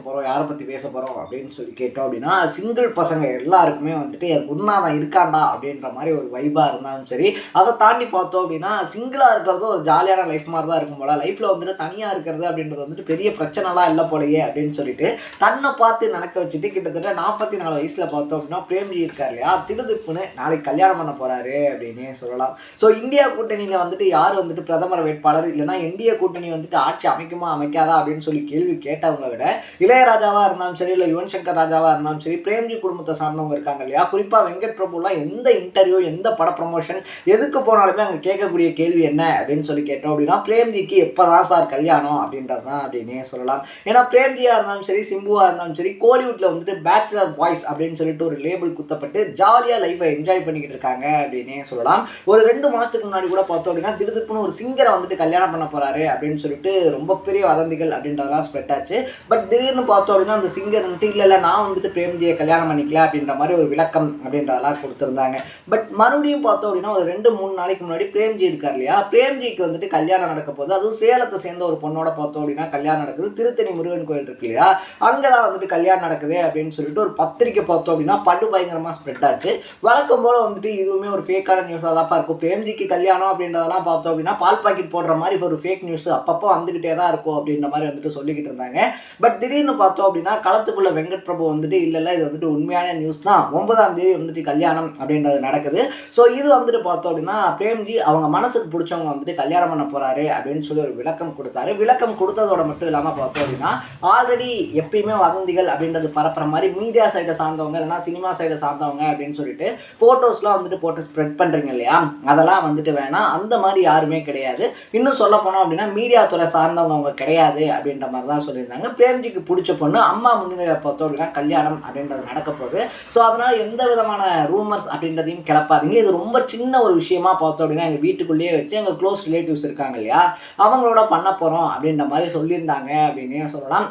போகிறோம், யாரை பற்றி பேச போகிறோம் அப்படின்னு சொல்லி கேட்டோம் அப்படின்னா, சிங்கிள் பசங்க எல்லாருக்குமே வந்துட்டு என் குருநாதன் இருக்காண்டா அப்படின்ற மாதிரி ஒரு வைபாக இருந்தாலும் சரி, அதை தாண்டி பார்த்தோம் அப்படின்னா சிங்கிளாக இருக்கிறது ஒரு ஜாலியான லைஃப் மாதிரி தான் இருக்கும் போல. லைஃப்பில் வந்துட்டு தனியாக இருக்கிறது அப்படின்றது வந்துட்டு பெரிய பிரச்சனைலாம் இல்லை போலையே அப்படின்னு சொல்லிட்டு தன்னை பார்த்து நடக்க வச்சுட்டு கிட்டத்தட்ட 44 வயசில் பார்த்தோம் அப்படின்னா பிரேம்ஜி இருக்கார் இல்லையா, திடுதிப்புன்னு நாளைக்கு கல்யாணம் பண்ண போகிறாரு அப்படின்னே சொல்லலாம். ஸோ இந்தியா கூட்டணியில் வந்துட்டு யார் வந்துட்டு பிரதமர் வேட்பாளர், இல்லைனா இந்திய கூட்டணி வந்துட்டு ஆட்சி அமைக்குமா அமைக்காதா அப்படின்னு சொல்லி கேள்வி கேட்டவங்களை விட இளையராஜாவாக இருந்தாலும் சரி, இல்லை யுவன் சங்கர் ராஜாவாக இருந்தாலும் சரி, பிரேம்ஜி குடும்பத்தை சார்ந்தவங்க இருக்காங்க இல்லையா, குறிப்பாக வெங்கட் பிரபுலாம் எந்த இன்டர்வியூ எந்த பட ப்ரமோஷன் எதுக்கு போனாலுமே அங்கே கேட்கக்கூடிய கேள்வி என்ன அப்படின்னு சொல்லி கேட்டோம் அப்படின்னா, பிரேம்ஜிக்கு எப்போதான் சார் கல்யாணம் அப்படின்றது தான் அப்படின்னே சொல்லலாம். ஏன்னா பிரேம்ஜியாக இருந்தாலும் சரி, சிம்புவாக இருந்தாலும் சரி, கோலிவுட்டில் வந்துட்டு பேச்சுலர் பாய்ஸ் அப்படின்னு சொல்லிட்டு ஒரு லேபிள் குத்தப்பட்டு ஜாலியாக லைஃபை என்ஜாய் பண்ணிக்கிட்டு இருக்காங்க அப்படின்னே சொல்லலாம். ஒரு 2 மாதத்துக்கு முன்னாடி கூட பார்த்தோம் அப்படின்னா திடுதிப்புன்னு ஒரு சிங்கரை வந்துட்டு கல்யாணம் பண்ண போகிறாரு அப்படின்னு சொல்லிட்டு ரொம்ப பெரிய வதந்திகள் அப்படின்றதெல்லாம் ஸ்ப்ரெட் ஆச்சு. பட் திடீர்னு பார்த்தோம் அப்படின்னா அந்த சிங்கர் வந்துட்டு இல்லை நான் வந்துட்டு பிரேம்ஜியை கல்யாணம் பண்ணிக்கல அப்படின்ற மாதிரி ஒரு விளக்கம் அப்படின்றதெல்லாம் கொடுத்துருந்தாங்க. பட் மறுபடியும் பார்த்தோம் அப்படின்னா ஒரு 2-3 நாளைக்கு முன்னாடி பிரேம்ஜி இருக்கார் இல்லையா, பிரேம்ஜிக்கு வந்துட்டு கல்யாணம் நடக்க போகுது. அதுவும் சேலத்தை சேர்ந்த ஒரு பொண்ணோட பார்த்தோம் அப்படின்னா கல்யாணம் நடக்குது. திருத்தணி முருகன் கோயில் இருக்கு இல்லையா, அங்கே தான் வந்துட்டு கல்யாணம் நடக்குது அப்படின்னு சொல்லிட்டு ஒரு பத்திரிக்கை பார்த்தோம் அப்படின்னா படு பயங்கரமாக ஸ்ப்ரெட் ஆச்சு. வழக்கம் போல் வந்துட்டு இதுவுமே ஒரு ஃபேக்கான நியூஸாக தான் இருக்கும். பிரேம்ஜிக்கு கல்யாணம் அப்படின்றதெல்லாம் பார்த்தோம் அப்படின்னா பால் பாக்கெட் போடுற மாதிரி ஒரு ஃபேக் நியூஸ் அப்பப்போ வந்துக்கிட்டே தான் இருக்கும் அப்படின்ற மாதிரி வந்துட்டு சொல்லிக்கிட்டு இருந்தாங்க. பட் திடீர்னு பார்த்தோம் அப்படின்னா களத்துக்குள்ள வெங்கட் பிரபு வந்துட்டு இல்லை இது வந்துட்டு உண்மையான நியூஸ் தான், 9ஆம் தேதி வந்துட்டு கல்யாணம் அப்படின்றது நடக்குது. ஸோ இது வந்துட்டு பார்த்தோம் அப்படின்னா பிரேம்ஜி அவங்க மனசுக்கு பிடிச்சவங்க வந்துட்டு கல்யாணம் பண்ண போறாரு அப்படின்னு சொல்லி ஒரு விளக்கம் கொடுத்தாரு. விளக்கம் கொடுத்ததோட மட்டும் இல்லாமல் பார்த்தோம் அப்படின்னா ஆல்ரெடி எப்பயுமே வதந்திகள் அப்படின்றது பரப்புற மாதிரி மீடியா சைடை சார்ந்தவங்க இல்லைனா சினிமா சைடை சார்ந்தவங்க அப்படின்னு சொல்லிட்டு ஃபோட்டோஸ்லாம் வந்துட்டு போட்டு ஸ்ப்ரெட் பண்ணுறீங்க இல்லையா, அதெல்லாம் வந்துட்டு வேணாம், அந்த மாதிரி யாருமே கிடையாது. இன்னும் சொல்ல போனோம் அப்படின்னா மீடியா துறை சார்ந்தவங்க அவங்க கிடையாது அப்படின்ற மாதிரி தான் சொல்லியிருந்தாங்க. பிரேம்ஜிக்கு பிடிச்ச பொண்ணு அம்மா முன்னிலையை பார்த்தோம் அப்படின்னா கல்யாணம் அப்படின்றது நடக்க போகுது. ஸோ அதனால் எந்த விதமான ரூமர்ஸ் அப்படின்றதையும் கிளப்பாதீங்க. இது ரொம்ப சின்ன ஒரு விஷயமா பார்த்தோம் அப்படின்னா எங்கள் வீட்டுக்குள்ளேயே வச்சு எங்கள் க்ளோஸ் ரிலேட்டிவ்ஸ் இருக்காங்க இல்லையா, அவங்களோட பண்ண போகிறோம் அப்படின்ற மாதிரி சொல்லியிருந்தாங்க அப்படின்னே சொல்லலாம்.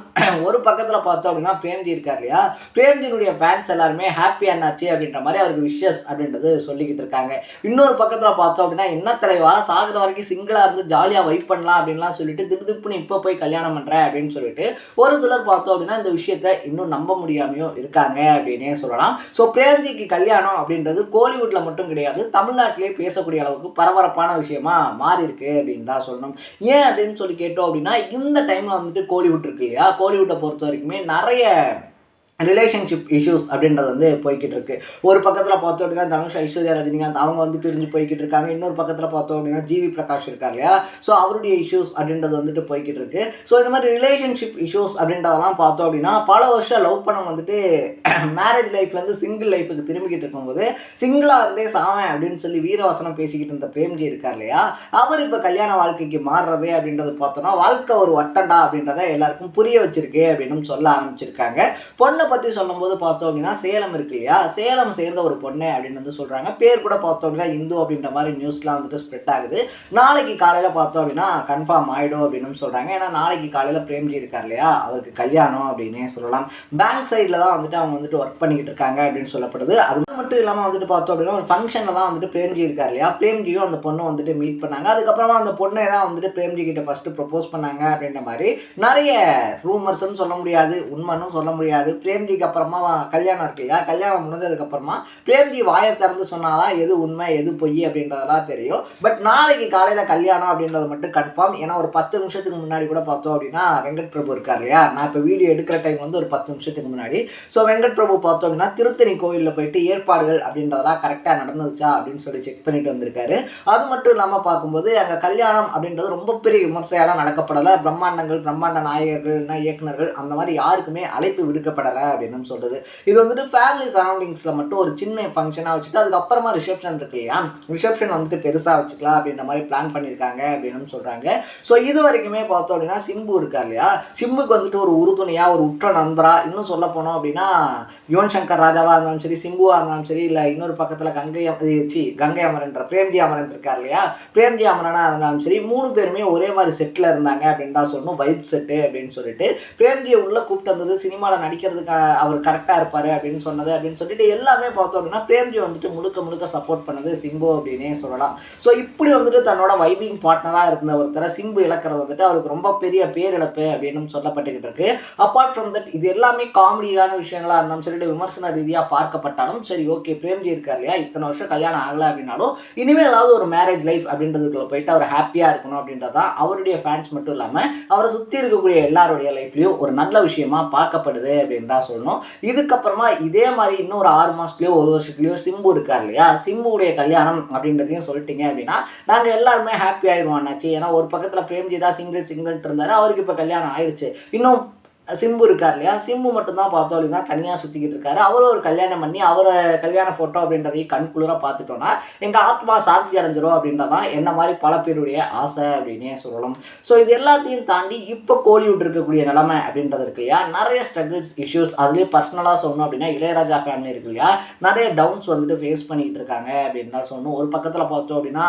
ஒரு பக்கத்தில் பார்த்தோம் அப்படின்னா பிரேம்ஜி இருக்கார் இல்லையா, பிரேம்ஜியுடைய ஃபேன்ஸ் எல்லாருமே ஹாப்பி ஆனாச்சு அப்படின்ற மாதிரி அவருக்கு விஷஸ் அப்படின்றது சொல்லிக்கிட்டு இருக்காங்க. இன்னொரு பக்கத்தில் பார்த்தோம் அப்படின்னா என்ன தலைவா சாகுற வரைக்கும் சிங்கிளாக இருந்து ஜாலியாக வைப் பண்ணலாம் அப்படின்லாம் சொல்லிட்டு திடுதிப்புன்னு இப்போ போய் கல்யாணம் பண்ணுறேன் அப்படின்னு சொல்லிட்டு ஒரு சிலர் பார்த்தோம் அப்படின்னா இந்த விஷயத்த இன்னும் நம்ப முடியாமையும் இருக்காங்க அப்படின்னே சொல்லலாம். ஸோ பிரேம்ஜிக்கு கல்யாணம் அப்படின்றது கோலிவுட்டில் மட்டும் கிடையாது, தமிழ்நாட்டிலே பேசக்கூடிய அளவுக்கு பரபரப்பான விஷயமா மாறி இருக்கு அப்படின்னு தான் சொல்லணும். ஏன் அப்படின்னு சொல்லி கேட்டோம் அப்படின்னா இந்த டைமில் வந்துட்டு கோலிவுட் இருக்கு இல்லையா, கோலிவுட்டை பொறுத்த வரைக்குமே நிறைய ரிலேஷன்ஷிப் இஷ்யூஸ் அப்படின்றது வந்து போய்கிட்டு இருக்கு. ஒரு பக்கத்தில் பார்த்தோம் அப்படின்னா தனுஷ் ஐஸ்வர்யா ரஜினிகாந்த் அவங்க வந்து பிரிஞ்சு போய்கிட்டு இருக்காங்க. இன்னொரு பக்கத்தில் பார்த்தோம் அப்படின்னா ஜிவி பிரகாஷ் இருக்கார் இல்லையா, ஸோ அவருடைய இஷ்யூஸ் அப்படின்றது வந்துட்டு போய்கிட்டு இருக்கு. ஸோ இந்த மாதிரி ரிலேஷன்ஷிப் இஷ்யூஸ் அப்படின்றதெல்லாம் பார்த்தோம் அப்படின்னா பல வருஷம் லவ் பண்ண வந்துட்டு மேரேஜ் லைஃப்லேருந்து சிங்கிள் லைஃபுக்கு திரும்பிக்கிட்டு இருக்கும்போது சிங்கிளாக இருந்தே சாவேன் அப்படின்னு சொல்லி வீரவசனம் பேசிக்கிட்டு இருந்த பிரேம்ஜி இருக்கார் இல்லையா, அவர் இப்போ கல்யாண வாழ்க்கைக்கு மாறுறது அப்படின்றது பார்த்தோன்னா வாழ்க்கை ஒரு வட்டண்டா அப்படின்றத எல்லாருக்கும் புரிய வச்சிருக்கு அப்படின்னு சொல்ல ஆரம்பிச்சிருக்காங்க. பொண்ணை பற்றி சொல்லும்போது பார்த்தோம் அப்படின்னா சேலம் இருக்கு இல்லையா, சேலம் சேர்ந்த ஒரு பொண்ணு அப்படின்னு வந்து சொல்கிறாங்க. பேர் கூட பார்த்தோம் அப்படின்னா இந்து அப்படின்ற மாதிரி நியூஸ்லாம் வந்துட்டு ஸ்ப்ரெட் ஆகுது. நாளைக்கு காலையில் பார்த்தோம் அப்படின்னா கன்ஃபார்ம் ஆகிடும் அப்படின்னு சொல்கிறாங்க. ஏன்னா நாளைக்கு காலையில் பிரேம்ஜி இருக்கார் இல்லையா, அவருக்கு கல்யாணம் அப்படின்னே சொல்லலாம். பேங்க் சைடில் தான் வந்துட்டு அவங்க வந்துட்டு ஒர்க் பண்ணிக்கிட்டு இருக்காங்க அப்படின்னு சொல்லப்படுது. அது மட்டும் இல்லாமல் வந்துட்டு பார்த்தோம் அப்படின்னா ஒரு ஃபங்க்ஷனில் தான் வந்துட்டு பிரேம்ஜி இருக்கார் இல்லையா, பிரேம்ஜியும் அந்த பொண்ணு வந்துட்டு மீட் பண்ணாங்க. அதுக்கப்புறமா அந்த பொண்ணை தான் வந்துட்டு பிரேம்ஜி கிட்ட ஃபஸ்ட்டு ப்ரப்போஸ் பண்ணாங்க அப்படின்ற மாதிரி நிறைய ரூமர்ஸ்ன்னு சொல்ல முடியாது, உண்மைன்னு சொல்ல முடியாது. பிரேம்ஜிக்கு அப்புறமா கல்யாணம் இருக்கு இல்லையா, கல்யாணம் முடிஞ்சதுக்கப்புறமா பிரேம்ஜி வாயை திறந்து சொன்னாதான் எது உண்மை எது பொய் அப்படின்றதெல்லாம் தெரியும். பட் நாளைக்கு காலையில் கல்யாணம் அப்படின்றது மட்டும் கன்ஃபார்ம். ஏன்னா ஒரு 10 நிமிஷத்துக்கு முன்னாடி கூட பார்த்தோம் அப்படின்னா வெங்கட் பிரபு இருக்கார் இல்லையா, நான் இப்போ வீடியோ எடுக்கிற டைம் வந்து ஒரு 10 நிமிஷத்துக்கு முன்னாடி. ஸோ வெங்கட் பிரபு பார்த்தோம் அப்படின்னா திருத்தணி கோயிலில் போயிட்டு ஏற்பாடுகள் அப்படின்றதெல்லாம் கரெக்டாக நடந்துருச்சா அப்படின்னு சொல்லி செக் பண்ணிட்டு வந்திருக்காரு. அது மட்டும் இல்லாமல் பார்க்கும்போது அங்கே கல்யாணம் அப்படின்றது ரொம்ப பெரிய விமர்சையெல்லாம் நடக்கப்படலை. பிரம்மாண்ட நாயகர்கள் இயக்குநர்கள் அந்த மாதிரி யாருக்குமே அழைப்பு விடுக்கப்படலை அப்படின்னு சொல்றது. இது வந்துட்டு ஃபேமிலி சரௌண்டிங்ஸில் மட்டும் ஒரு சின்ன ஃபங்க்ஷனாக வச்சுட்டு அதுக்கப்புறமா ரிசப்ஷன் இருக்கு இல்லையா, ரிசப்ஷன் வந்துட்டு பெருசாக வச்சுக்கலாம் அப்படின்ற மாதிரி பிளான் பண்ணியிருக்காங்க அப்படின்னு சொல்கிறாங்க. ஸோ இது வரைக்குமே பார்த்தோம் அப்படின்னா சிம்பு இருக்கார் இல்லையா, சிம்புக்கு வந்துட்டு ஒரு உறுதுணையாக ஒரு உற்ற நண்பராக இன்னும் சொல்ல போனோம் அப்படின்னா யுவன் சங்கர் ராஜாவாக இருந்தாலும் சரி, சிம்புவாக இருந்தாலும் சரி, இல்லை இன்னொரு பக்கத்தில் கங்கை அமரன் பிரேம்ஜி அமரன் இருக்கார் இல்லையா, பிரேம்ஜி அமரனாக இருந்தாலும் சரி, 3 பேருமே ஒரே மாதிரி செட்டில் இருந்தாங்க அப்படின்னு தான் சொல்லணும். வைப் செட்டு அப்படின்னு சொல்லிட்டு பிரேம்ஜியை உள்ளே கூப்பிட்டு வந்தது சினிமாவில் நடிக்கிறதுக்கு அவர் கரெக்டாக இருப்பார் அப்படின்னு சொன்னது அப்படின்னு சொல்லிட்டு எல்லாமே பார்த்தோம் அப்படின்னா பிரேம்ஜி வந்துட்டு முழுக்க முழுக்க சப்போர்ட் பண்ணது சிம்பு அப்படின்னே சொல்லலாம். ஸோ இப்படி வந்துட்டு தன்னோட வைபிங் பார்ட்னராக இருந்த ஒருத்தரை சிம்பு இழக்கிறது வந்துட்டு அவருக்கு ரொம்ப பெரிய பேரிழப்பு அப்படின்னு சொல்லப்பட்டுக்கிட்டு இருக்கு. அப்பார்ட் ஃப்ரம் தட் இது எல்லாமே காமெடியான விஷயங்களா இருந்தாலும் சரி, விமர்சன ரீதியாக பார்க்கப்பட்டாலும் சரி, ஓகே பிரேம்ஜி இருக்கார் இல்லையா, இத்தனை வருஷம் கல்யாணம் ஆகலை அப்படின்னாலும் இனிமேலாவது ஒரு மேரேஜ் லைஃப் அப்படின்றதுக்குள்ள போயிட்டு அவர் ஹாப்பியாக இருக்கணும் அப்படின்றதான் அவருடைய ஃபேன்ஸ் மட்டும் இல்லாமல் அவரை சுற்றி இருக்கக்கூடிய எல்லாருடைய லைஃப்லையும் ஒரு நல்ல விஷயமா பார்க்கப்படுது அப்படின்னு தான் சொல்லணும். இதுக்கப்புறமா இதே மாதிரி இன்னும் ஒரு 6 மாசத்துலயோ 1 வருஷத்துலயோ சிம்பு இருக்கார் இல்லையா, சிம்புடைய கல்யாணம் அப்படின்றதையும் சொல்லிட்டீங்க அப்படின்னா நாங்கள் எல்லாருமே ஹாப்பி ஆயிடுவோம் அண்ணாச்சி. ஏன்னா ஒரு பக்கத்தில் பிரேம்ஜி தான் சிங்கிள் இருந்தாரு, அவருக்கு இப்போ கல்யாணம் ஆயிடுச்சு. இன்னும் சிம்பு இருக்கார் இல்லையா, சிம்பு மட்டும்தான் பார்த்தோம் அப்படின்னா தனியாக சுற்றிக்கிட்டு இருக்காரு. அவரும் ஒரு கல்யாணம் பண்ணி அவரை கல்யாண ஃபோட்டோ அப்படின்றதையும் கண்குளிராக பார்த்துட்டோன்னா எங்கள் ஆத்மா சாந்தி அடைஞ்சிரும் அப்படின்றதான் என்ன மாதிரி பல பேருடைய ஆசை அப்படின்னே சொல்லலாம். ஸோ இது எல்லாத்தையும் தாண்டி இப்போ கோலிவுட் இருக்கக்கூடிய நிலைமை அப்படின்றது இருக்கு இல்லையா, நிறைய ஸ்ட்ரகிள்ஸ் இஷ்யூஸ், அதுலேயும் பர்சனலாக சொல்லணும் அப்படின்னா இளையராஜா ஃபேமிலி இருக்கு இல்லையா, நிறைய டவுன்ஸ் வந்துட்டு ஃபேஸ் பண்ணிக்கிட்டு இருக்காங்க அப்படின்னு தான் சொல்லணும். ஒரு பக்கத்தில் பார்த்தோம் அப்படின்னா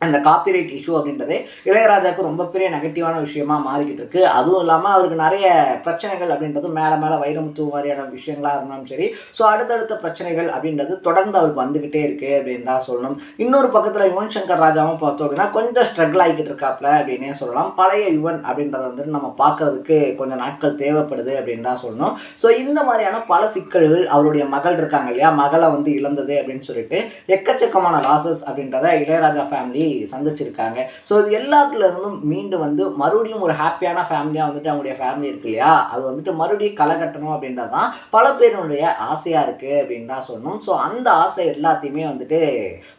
அந்த காப்பிரைட் இஷ்யூ அப்படின்றது இளையராஜாவுக்கு ரொம்ப பெரிய நெகட்டிவான விஷயமா மாறிக்கிட்டு இருக்கு. அதுவும் இல்லாமல் அவருக்கு நிறைய பிரச்சனைகள் அப்படின்றது மேலே வைரமுத்து மாதிரியான விஷயங்களாக இருந்தாலும் சரி, ஸோ அடுத்தடுத்த பிரச்சனைகள் அப்படின்றது தொடர்ந்து அவருக்கு வந்துக்கிட்டே இருக்கு அப்படின்னு தான் சொல்லணும். இன்னொரு பக்கத்தில் யுவன் சங்கர் ராஜாவும் பார்த்தோம் அப்படின்னா கொஞ்சம் ஸ்ட்ரகிள் ஆகிக்கிட்டு இருக்காப்ல அப்படின்னே சொல்லலாம். பழைய யுவன் அப்படின்றத வந்துட்டு நம்ம பார்க்கறதுக்கு கொஞ்சம் நாட்கள் தேவைப்படுது அப்படின்னு தான் சொல்லணும். ஸோ இந்த மாதிரியான பல சிக்கல்கள் அவருடைய மகள் இருக்காங்க இல்லையா, மகளை வந்து இழந்தது அப்படின்னு சொல்லிட்டு எக்கச்சக்கமான லாசஸ் அப்படின்றத இளையராஜா ஃபேமிலி சந்திச்சிருக்காங்க. ஸோ இது எல்லாத்துல இருந்தும் மீண்டு வந்து மறுபடியும் ஒரு ஹாப்பியான ஃபேமிலியாக வந்துட்டு அவங்களுடைய ஃபேமிலி இருக்கு இல்லையா, அது வந்துட்டு மறுபடியும் களை கட்டணும் அப்படின்றது தான் பல பேருடைய ஆசையாக இருக்குது அப்படின்னு தான் சொல்லணும். ஸோ அந்த ஆசை எல்லாத்தையுமே வந்துட்டு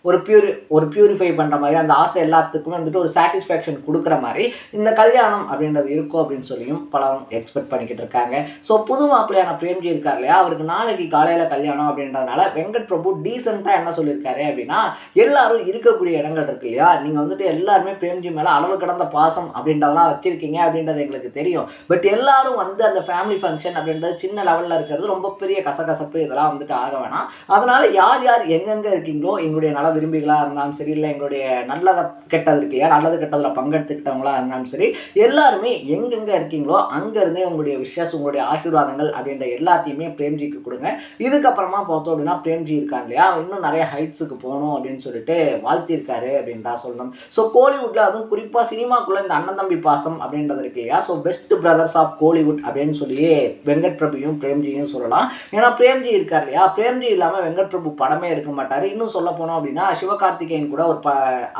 ஒரு பியூரிஃபை பண்ணுற மாதிரி, அந்த ஆசை எல்லாத்துக்குமே வந்துட்டு ஒரு சாட்டிஸ்ஃபேக்ஷன் கொடுக்குற மாதிரி இந்த கல்யாணம் அப்படின்றது இருக்கும் அப்படின்னு சொல்லியும் பலரும் எக்ஸ்பெக்ட் பண்ணிக்கிட்டு இருக்காங்க. ஸோ புது மாப்பிள்ளையான பிரேம்ஜி இருக்கார் இல்லையா, அவருக்கு நாளைக்கு காலையில் கல்யாணம் அப்படின்றதுனால வெங்கட் பிரபு டீசெண்டாக என்ன சொல்லியிருக்காரு அப்படின்னா, எல்லாரும் இருக்கக்கூடிய இடங்கள் இருக்கு இல்லையா, நீங்கள் வந்துட்டு எல்லாருமே பிரேம்ஜி மேலே அளவு கடந்த பாசம் அப்படின்றதெல்லாம் வச்சிருக்கீங்க அப்படின்றது எங்களுக்கு தெரியும். பட் எல்லாரும் வந்து அந்த ஃபேமிலி ஃபங்க்ஷன் அப்படின்றது சின்ன லெவலில் இருக்கிறது ரொம்ப பெரிய கசகசப்பு இதெல்லாம் வந்துட்டு ஆக வேணாம். அதனால யார் யார் எங்கெங்கே இருக்கீங்களோ, எங்களுடைய நல விரும்பிகளாக இருந்தாலும் சரி, இல்லை எங்களுடைய நல்லதை கெட்டது இருக்கு இல்லையா, நல்லது கெட்டதில் பங்கெடுத்துக்கிட்டவங்களா இருந்தாலும் சரி, எல்லாருமே எங்கெங்கே இருக்கீங்களோ அங்கேருந்தே உங்களுடைய விஷஸ், உங்களுடைய ஆசீர்வாதங்கள் அப்படின்ற எல்லாத்தையுமே பிரேம்ஜிக்கு கொடுங்க. இதுக்கப்புறமா பார்த்தோம் அப்படின்னா பிரேம்ஜி இருக்காங்க இல்லையா, இன்னும் நிறைய ஹைட்ஸுக்கு போகணும் அப்படின்னு சொல்லிட்டு வாழ்த்திருக்காரு அப்படின்னு தான் சொல்லணும். ஸோ கோலிவுட்ல அதுவும் குறிப்பாக சினிமாக்குள்ள இந்த அண்ணன் தம்பி பாசம் அப்படின்றது இருக்கு இல்லையா, so best brothers of Kollywood அப்படின்னு சொல்லி வெங்கட் பிரபுவையும் பிரேம்ஜியும் சொல்லலாம். ஏன்னா பிரேம்ஜி இருக்கார் இல்லையா, பிரேம்ஜி இல்லாமல் வெங்கட் பிரபு படமே எடுக்க மாட்டார். இன்னும் சொல்ல போனோம் அப்படின்னா சிவகார்த்திகேயன் கூட ஒரு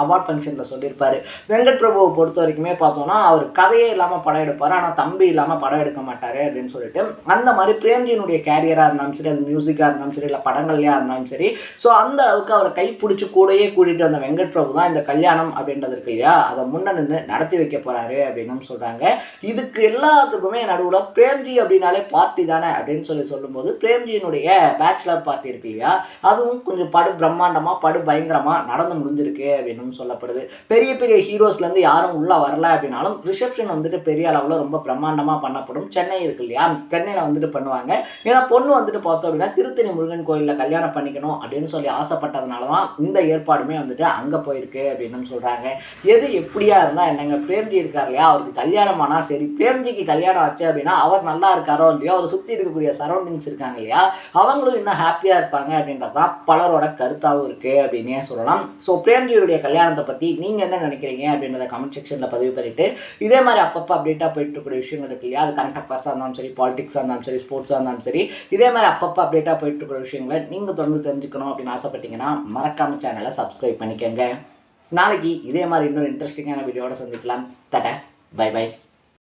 அவார்ட் ஃபங்க்ஷனில் சொல்லியிருப்பாரு, வெங்கட் பிரபுவை பொறுத்த வரைக்குமே பார்த்தோம்னா அவர் கதையே இல்லாமல் படம் எடுப்பார், ஆனால் தம்பி இல்லாமல் படம் எடுக்க மாட்டார் அப்படின்னு சொல்லிட்டு. அந்த மாதிரி பிரேம்ஜியினுடைய கேரியராக இருந்தாலும் சரி, அது மியூசிக்காக இருந்தாலும் சரி, இல்லை படங்கள்லையாக இருந்தாலும் சரி, ஸோ அந்த அளவுக்கு அவரை கைப்பிடிச்சு கூடயே கூட்டிகிட்டு வந்த வெங்கட் பிரபு தான் இந்த கல்யாணம் அப்படின்றது இருக்கு இல்லையா, அதை முன்ன நின்று நடத்தி வைக்க போறாரு அப்படின்னு சொல்றாங்க. இதுக்கு எல்லாத்துக்குமே நடுவில் பிரேம்ஜி அப்படின்னாலே பார்ட்டி தானே அப்படின்னு சொல்லும்போது பிரேம்ஜியினுடைய பேச்சுலர் பார்ட்டி இருக்கு இல்லையா, அதுவும் கொஞ்சம் படு பிரம்மாண்டமா படு பயங்கரமா நடந்து முடிஞ்சிருக்கு அப்படின்னு சொல்லப்படுது. பெரிய பெரிய ஹீரோஸ்லேருந்து யாரும் உள்ள வரல அப்படின்னாலும் ரிசப்ஷன் வந்துட்டு பெரிய அளவில் ரொம்ப பிரம்மாண்டமா பண்ணப்படும். சென்னை இருக்கு இல்லையா, சென்னையில் வந்துட்டு பண்ணுவாங்க. ஏன்னா பொண்ணு வந்துட்டு பார்த்தோம் அப்படின்னா திருத்தணி முருகன் கோயிலில் கல்யாணம் பண்ணிக்கணும் அப்படின்னு சொல்லி ஆசைப்பட்டதுனால தான் இந்த ஏற்பாடுமே வந்துட்டு அங்கே போயிருக்கு அப்படின்னு சொல்றாங்க. எது எப்படியா இருந்தா என்னங்க, பிரேம்ஜி இருக்கார் இல்லையா, அவருக்கு கல்யாணம் ஆனா சரி, பிரேம்ஜிக்கு கல்யாணம் ஆச்சு அப்படின்னா அவர் நல்லா இருக்காரோ இல்லையோ, அவர் சுற்றி இருக்கக்கூடிய சரௌண்டிங்ஸ் இருக்காங்க இல்லையா, அவங்களும் இன்னும் ஹாப்பியா இருப்பாங்க அப்படின்றதான் பலரோட கருத்தாகவும் இருக்கு அப்படின்னே சொல்லலாம். ஸோ பிரேம்ஜியுடைய கல்யாணத்தை பத்தி நீங்க என்ன நினைக்கிறீங்க அப்படின்றத கமெண்ட் செக்ஷன்ல பதிவு பண்ணிட்டு, இதே மாதிரி அப்பப்போ அப்டேட்டா போயிட்டு இருக்கக்கூடிய விஷயங்கள் இருக்கு இல்லையா, அது கரண்ட் அஃபேர்ஸாக இருந்தாலும் சரி, பாலிடிக்ஸாக இருந்தாலும் சரி, ஸ்போர்ட்ஸாக இருந்தாலும் சரி, இதே மாதிரி அப்பப்போ அப்டேட்டா போயிட்டு இருக்கிற விஷயங்களை நீங்க தொடர்ந்து தெரிஞ்சுக்கணும் அப்படின்னு ஆசைப்பட்டீங்கன்னா மறக்காம சேனலை சப்ஸ்கிரைப் பண்ணிக்கோங்க. நாளைக்கு இதே மாதிரி இன்னொரு இன்ட்ரெஸ்டிங்கான வீடியோட சந்திக்கலாம். டாடா, பை பை.